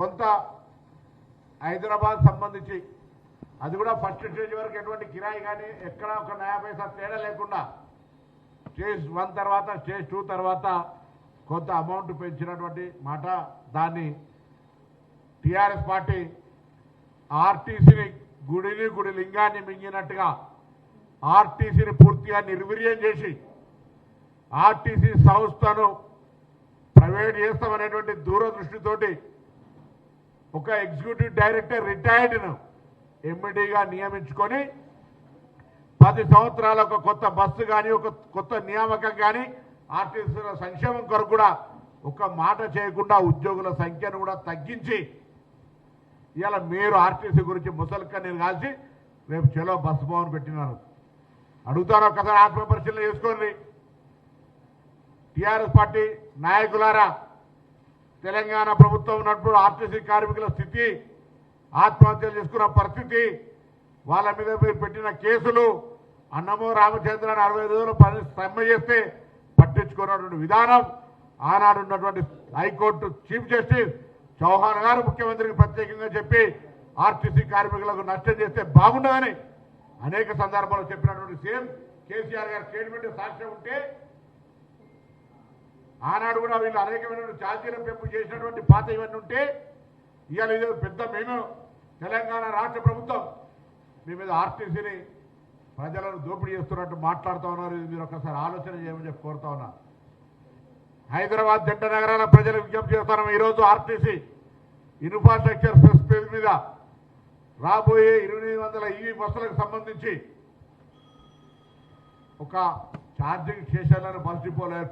కొంత హైదరాబాద్ సంబంధించి అది కూడా ఫస్ట్ స్టేజ్ వరకు ఎటువంటి కిరాయి కానీ ఎక్కడ ఒక నయా పైసా తేడా లేకుండా స్టేజ్ 1 తర్వాత స్టేజ్ 2 తర్వాత కొంత అమౌంట్ పెంచినటువంటి మాట. దాన్ని టీఆర్ఎస్ పార్టీ ఆర్టీసీని గుడి లింగాన్ని మింగినట్టుగా ఆర్టీసీని పూర్తిగా నిర్వీర్యం చేసి ఆర్టీసీ సంస్థను ప్రైవేట్ చేస్తామనేటువంటి దూరదృష్టితోటి ఒక ఎగ్జిక్యూటివ్ డైరెక్టర్ రిటైర్డ్ను ఎండీగా నియమించుకొని 10 సంవత్సరాల ఒక కొత్త బస్సు కానీ ఒక కొత్త నియామకం కానీ ఆర్టీసీల సంక్షేమం కొరకు కూడా ఒక మాట చేయకుండా ఉద్యోగుల సంఖ్యను కూడా తగ్గించి ఇవాళ మీరు ఆర్టీసీ గురించి ముసలికన్నీరు కాల్చి రేపు చెలో బస్సు భవన్ పెట్టినారు. అడుగుతాను, ఒక్కసారి ఆత్మపరిశీలన చేసుకోండి. టీఆర్ఎస్ పార్టీ నాయకులారా, తెలంగాణ ప్రభుత్వం ఉన్నప్పుడు ఆర్టీసీ కార్మికుల స్థితి, ఆత్మహత్యలు చేసుకున్న పరిస్థితి, వాళ్ళ మీద మీరు పెట్టిన కేసులు, అన్నమో రామచంద్రని 65 రోజులు సమ్మె చేస్తే పట్టించుకున్నటువంటి విధానం, ఆనాడు ఉన్నటువంటి హైకోర్టు చీఫ్ జస్టిస్ చౌహాన్ గారు ముఖ్యమంత్రికి ప్రత్యేకంగా చెప్పి ఆర్టీసీ కార్మికులకు నష్టం చేస్తే బాగుండదని అనేక సందర్భాల్లో చెప్పినటువంటి సీఎం కేసీఆర్ గారు స్టేట్మెంట్ సాక్ష్యం ఉంటే ఆనాడు కూడా వీళ్ళు అనేకమైన ఛార్జీల పెంపు చేసినటువంటి పాత ఇవన్నీ ఉంటే ఇవాళ ఇది పెద్ద మేము తెలంగాణ రాష్ట్ర ప్రభుత్వం మీ మీద ఆర్టీసీని ప్రజలను దోపిడీ చేస్తున్నట్టు మాట్లాడుతూ ఉన్నారు. ఇది మీరు ఒకసారి ఆలోచన చేయమని చెప్పి కోరుతా ఉన్నా. హైదరాబాద్ జంట నగరాల ప్రజలకు విజ్ఞప్తి చేస్తున్నాం. ఈరోజు ఆర్టీసీ ఇన్ఫ్రాస్ట్రక్చర్ స్పేస్ మీద రాబోయే 800 ఈవీ బస్సులకు సంబంధించి ఒక ఛార్జింగ్ స్టేషన్లను బస్ డిపోలు ఏర్పాటు